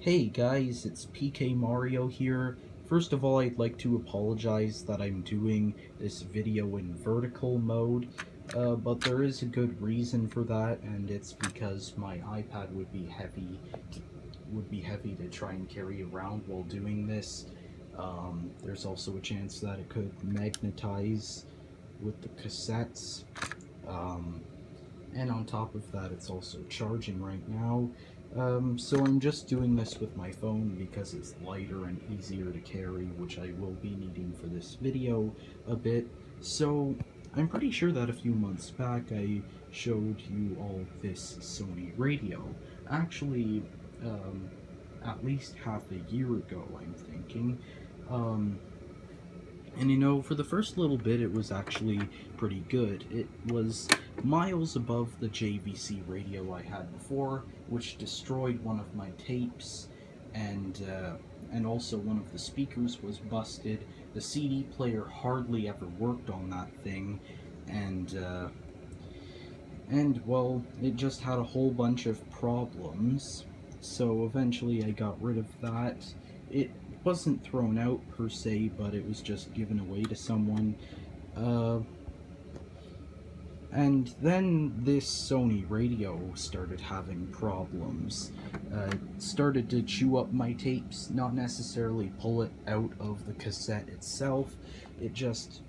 Hey guys, it's PkmariO here. First of all, I'd like to apologize that I'm doing this video in vertical mode, but there is a good reason for that, and it's because my iPad would be heavy to try and carry around while doing this. There's also a chance that it could magnetize with the cassettes. And on top of that, it's also charging right now. So I'm just doing this with my phone because it's lighter and easier to carry, which I will be needing for this video a bit. So I'm pretty sure that a few months back I showed you all this Sony radio. Actually, at least half a year ago, I'm thinking. And you know, for the first little bit, it was actually pretty good. It was miles above the JVC radio I had before, which destroyed one of my tapes, and also one of the speakers was busted. The CD player hardly ever worked on that thing, and well, it just had a whole bunch of problems. So eventually I got rid of that. It wasn't thrown out per se, but it was just given away to someone. And then this Sony radio started having problems. It started to chew up my tapes, not necessarily pull it out of the cassette itself. It just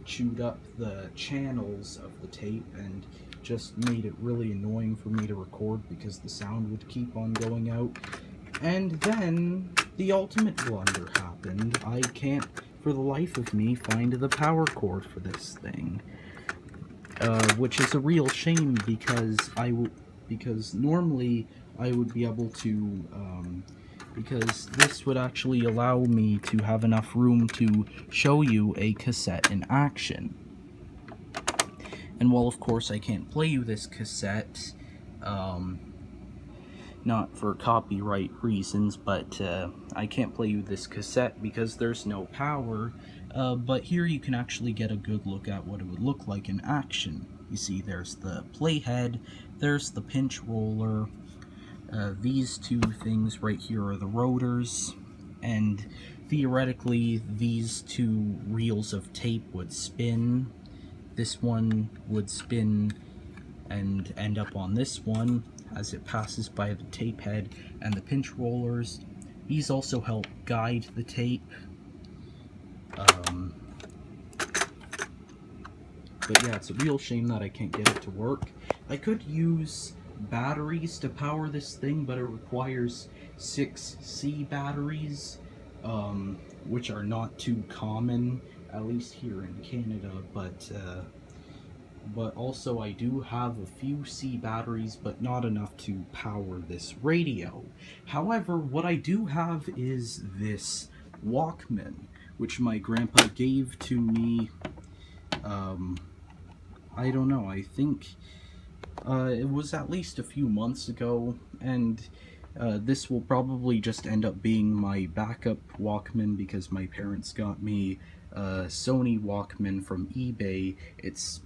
chewed up the channels of the tape and just made it really annoying for me to record because the sound would keep on going out. And then the ultimate blunder happened. I can't, for the life of me, find the power cord for this thing, which is a real shame because because normally I would be able to, because this would actually allow me to have enough room to show you a cassette in action. And while of course I can't play you this cassette, not for copyright reasons, but I can't play you this cassette because there's no power, but here you can actually get a good look at what it would look like in action. You see, there's the playhead, there's the pinch roller, these two things right here are the rotors, and theoretically these two reels of tape would spin. This one would spin and end up on this one as it passes by the tape head and the pinch rollers. These also help guide the tape. But yeah, it's a real shame that I can't get it to work. I could use batteries to power this thing, but it requires 6C batteries, which are not too common, at least here in Canada, but also I do have a few C batteries, but not enough to power this radio. However, what I do have is this Walkman, which my grandpa gave to me, I don't know, I think it was at least a few months ago, and this will probably just end up being my backup Walkman because my parents got me a Sony Walkman from eBay. It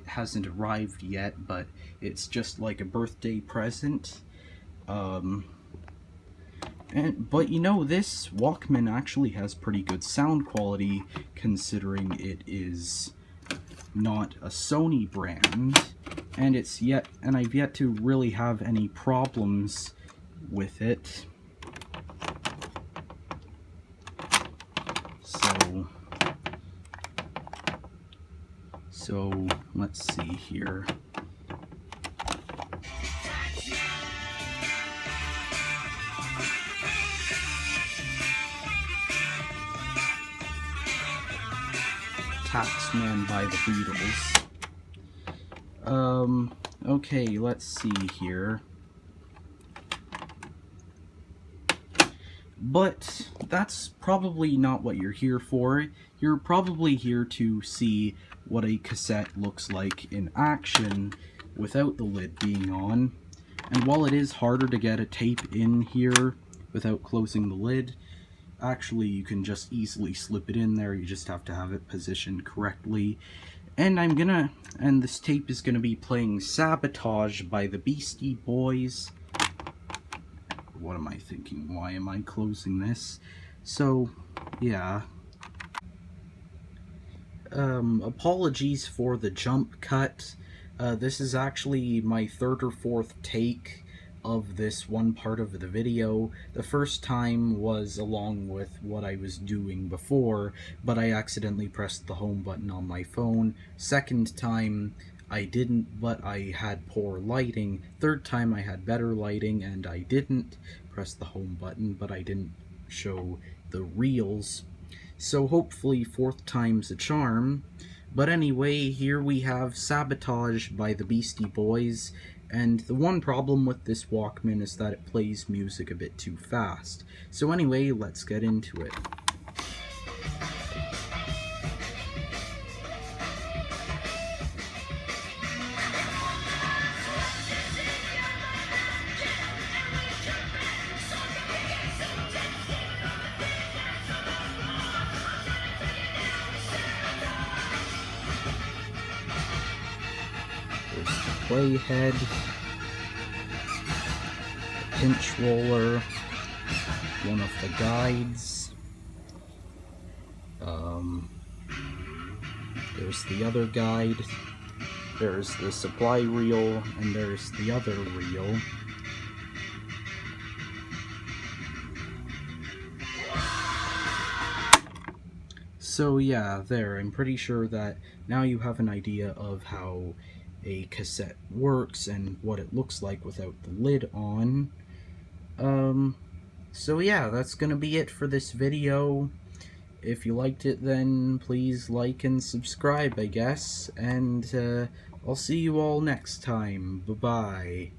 hasn't arrived yet, but it's just like a birthday present. But you know, this Walkman actually has pretty good sound quality considering it is not a Sony brand, and I've yet to really have any problems with it. So let's see here. Taxman by the Beatles. Okay, let's see here. But that's probably not what you're here for. You're probably here to see what a cassette looks like in action without the lid being on. And while it is harder to get a tape in here without closing the lid, actually you can just easily slip it in there. You just have to have it positioned correctly. And this tape is gonna be playing Sabotage by the Beastie Boys. what am I thinking? Why am I closing this? So, yeah. Apologies for the jump cut. This is actually my third or fourth take of this one part of the video. The first time was along with what I was doing before, but I accidentally pressed the home button on my phone. Second time, I didn't, but I had poor lighting. Third time I had better lighting and I didn't press the home button, but I didn't show the reels. So hopefully fourth time's a charm. But anyway, here we have Sabotage by the Beastie Boys, and the one problem with this Walkman is that it plays music a bit too fast. So anyway, let's get into it. There's the playhead, the pinch roller, one of the guides, there's the other guide, there's the supply reel, and there's the other reel. So yeah, there, I'm pretty sure that now you have an idea of how a cassette works and what it looks like without the lid on. So yeah, that's gonna be it for this video. If you liked it, then please like and subscribe, I guess, and I'll see you all next time. Bye-bye.